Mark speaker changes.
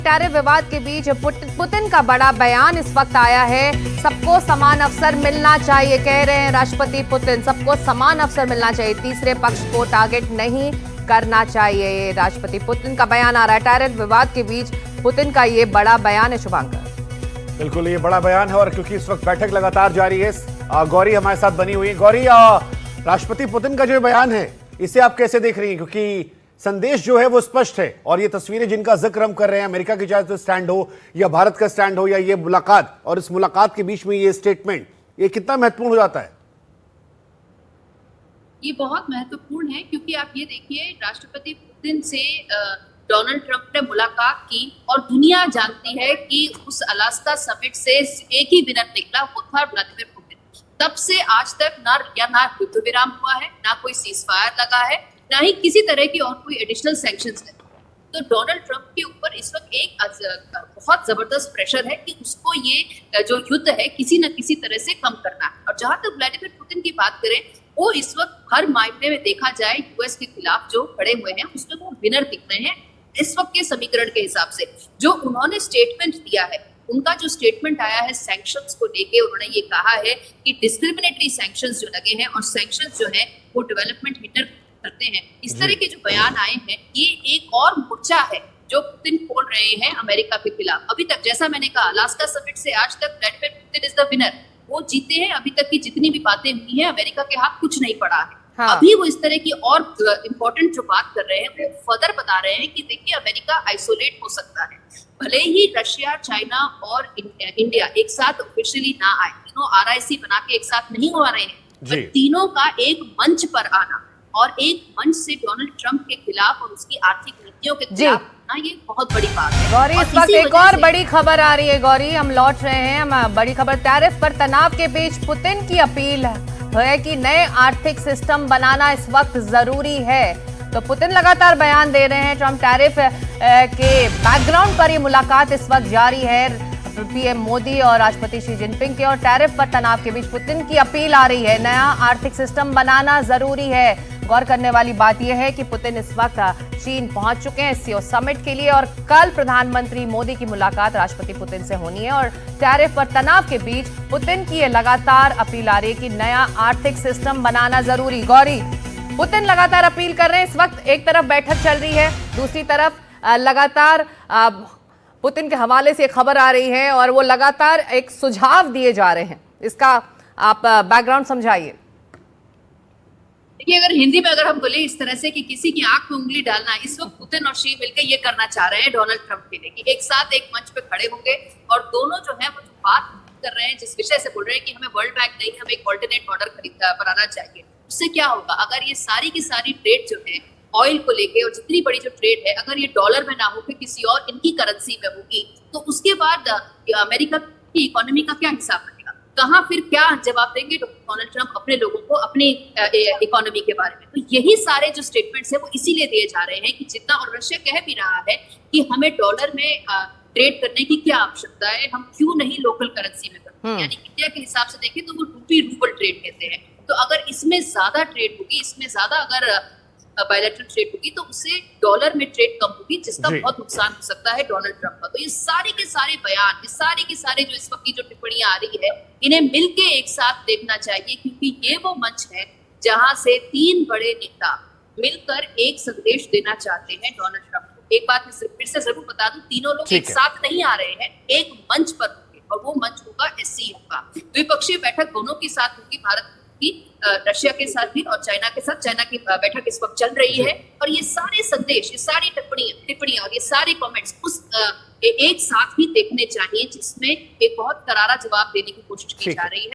Speaker 1: Tariff विवाद के बीच Putin का बड़ा बयान इस वक्त आया है। सबको समान अवसर मिलना चाहिए, कह रहे हैं राष्ट्रपति पुतिन। सबको समान अवसर मिलना चाहिए, तीसरे पक्ष को टारगेट नहीं करना चाहिए। ये राष्ट्रपति पुतिन का बयान आ रहा है। टैरिफ विवाद के बीच पुतिन का ये बड़ा बयान है। शुभांकर,
Speaker 2: बिल्कुल ये बड़ा बयान है और क्योंकि इस वक्त बैठक लगातार जारी है, गौरी हमारे साथ बनी हुई है। गौरी, राष्ट्रपति पुतिन का जो बयान है इसे आप कैसे देख रही हैं? क्योंकि संदेश जो है वो स्पष्ट है और ये तस्वीरें जिनका जिक्र हम कर रहे हैं, अमेरिका की चाहे तो स्टैंड हो या भारत का स्टैंड हो या ये मुलाकात, और इस मुलाकात के बीच में ये स्टेटमेंट, ये कितना महत्वपूर्ण हो जाता है?
Speaker 3: ये बहुत महत्वपूर्ण है क्योंकि आप ये देखिए, राष्ट्रपति पुतिन से डोनाल्ड ट्रंप ने मुलाकात की और दुनिया जानती है कि उस अलास्का समिट से एक ही विनर निकला, वो था व्लादिमीर पुतिन। तब से आज तक ना युद्ध विराम हुआ है, ना कोई सीज फायर लगा है, ना ही किसी तरह की और कोई एडिशनल सैंक्शंस है। तो डोनाल्ड ट्रंप के ऊपर इस वक्त एक बहुत जबरदस्त प्रेशर है कि उसको ये जो युद्ध है किसी न किसी तरह से कम करना है। और जहां तक व्लादिमीर पुतिन की बात करें, वो इस वक्त हर मामले में देखा जाए यूएस के खिलाफ जो खड़े हुए हैं उसमें वो विनर दिख रहे हैं इस वक्त के समीकरण के हिसाब से। जो उन्होंने स्टेटमेंट दिया है, उनका जो स्टेटमेंट आया है सैंक्शंस को लेके, उन्होंने ये कहा है कि डिस्क्रिमिनेटरी सैंक्शंस जो लगे हैं और सैंक्शंस जो है वो डेवलपमेंट हिंडर करते हैं। इस तरह के जो बयान आए हैं, ये एक और मोर्चा है जो पुतिन खोल रहे हैं अमेरिका के खिलाफ। अभी तक जैसा मैंने कहा, अलास्का समिट से आज तक Vladimir Putin is the winner, वो जीते हैं। अभी तक की जितनी भी बातें हुई हैं, अमेरिका के हाथ कुछ नहीं पड़ा है। हाँ। अभी वो इस तरह की और इम्पोर्टेंट जो बात कर रहे हैं, वो फर्दर बता रहे हैं कि देखिए अमेरिका आइसोलेट हो सकता है, भले ही रशिया, चाइना और इंडिया एक साथ ऑफिशियली ना आए, तीनों आरआईसी बना के एक साथ नहीं हो रहे हैं, पर तीनों का एक मंच पर आना और एक मंच से डोनाल्ड ट्रंप के खिलाफ और उसकी आर्थिक नीतियों के खिलाफ ना, ये बहुत बड़ी बात है।
Speaker 1: गौरी, इस वक्त एक और बड़ी खबर आ रही है। गौरी, हम लौट रहे हैं, हम बड़ी खबर। टैरिफ पर तनाव के बीच पुतिन की अपील है कि नए आर्थिक सिस्टम बनाना इस वक्त जरूरी है। तो पुतिन लगातार बयान दे रहे हैं। ट्रंप टैरिफ के बैकग्राउंड पर ये मुलाकात इस वक्त जारी है, पीएम मोदी और राष्ट्रपति शी जिनपिंग के। और टैरिफ पर तनाव के बीच पुतिन की अपील आ रही है, नया आर्थिक सिस्टम बनाना जरूरी है। गौर करने वाली बात यह है कि पुतिन इस वक्त चीन पहुंच चुके हैं सीओ समिट के लिए और कल प्रधानमंत्री मोदी की मुलाकात राष्ट्रपति पुतिन से होनी है। और टैरिफ पर तनाव के बीच पुतिन की लगातार अपील आ रही है कि नया आर्थिक सिस्टम बनाना जरूरी। गौरी, पुतिन लगातार अपील कर रहे हैं। इस वक्त एक तरफ बैठक चल रही है, दूसरी तरफ लगातार पुतिन के हवाले से खबर आ रही है और वो लगातार एक सुझाव दिए जा रहे हैं। इसका आप बैकग्राउंड समझाइए।
Speaker 3: देखिए, अगर हिंदी में अगर हम बोले इस तरह से कि किसी की आंख में उंगली डालना, इस वक्त पुतिन और शी मिलकर ये करना चाह रहे हैं डोनाल्ड ट्रंप के लिए कि एक साथ एक मंच पे खड़े होंगे और दोनों जो है वो जो बात कर रहे हैं, जिस विषय से बोल रहे हैं कि हमें वर्ल्ड बैंक नहीं, हमें एक ऑल्टरनेट ऑर्डर बनाना चाहिए। उससे क्या होगा, अगर ये सारी की सारी ट्रेड जो है ऑयल को लेके और जितनी बड़ी जो ट्रेड है, अगर ये डॉलर में ना होकर किसी और इनकी करेंसी में होगी, तो उसके बाद अमेरिका की इकोनॉमी का क्या हिसाब बनेगा? कहाँ फिर क्या जवाब देंगे डोनाल्ड ट्रंप अपने लोगों को अपनी इकोनॉमी के बारे में? तो यही सारे जो स्टेटमेंट्स है वो इसीलिए दिए जा रहे हैं कि जितना, और रशिया कह भी रहा है कि हमें डॉलर में ट्रेड करने की क्या आवश्यकता है, हम क्यों नहीं लोकल करेंसी में करते हैं। यानी इंडिया के हिसाब से देखें तो वो रूबल ट्रेड कहते हैं। तो अगर इसमें ज्यादा ट्रेड होगी, इसमें ज्यादा अगर बायलैटरल ट्रेड होगी, तो उससे डॉलर में ट्रेड कम होगी, जिसका बहुत नुकसान हो सकता है डोनाल्ड ट्रंप का। तो ये सारे के सारे बयान, ये सारे के सारे जो इस वक्त की जो टिप्पणियां आ रही है, इन्हें मिलके एक साथ देखना चाहिए, क्योंकि ये वो मंच है जहां से तीन बड़े नेता मिलकर एक संदेश देना चाहते हैं डोनाल्ड ट्रंप को। एक बात फिर से जरूर बता दूं, तीनों लोग एक साथ नहीं आ रहे हैं, एक मंच पर होंगे और वो मंच होगा एससीओ का। द्विपक्षीय बैठक दोनों के साथ होगी, भारत की, रशिया के साथ भी और चाइना के साथ। चाइना की बैठक इस वक्त चल रही है और ये सारे संदेश, ये सारी टिप्पणियां और ये सारे कमेंट्स उस एक साथ ही देखने चाहिए, जिसमें एक बहुत करारा जवाब देने की कोशिश की जा रही है।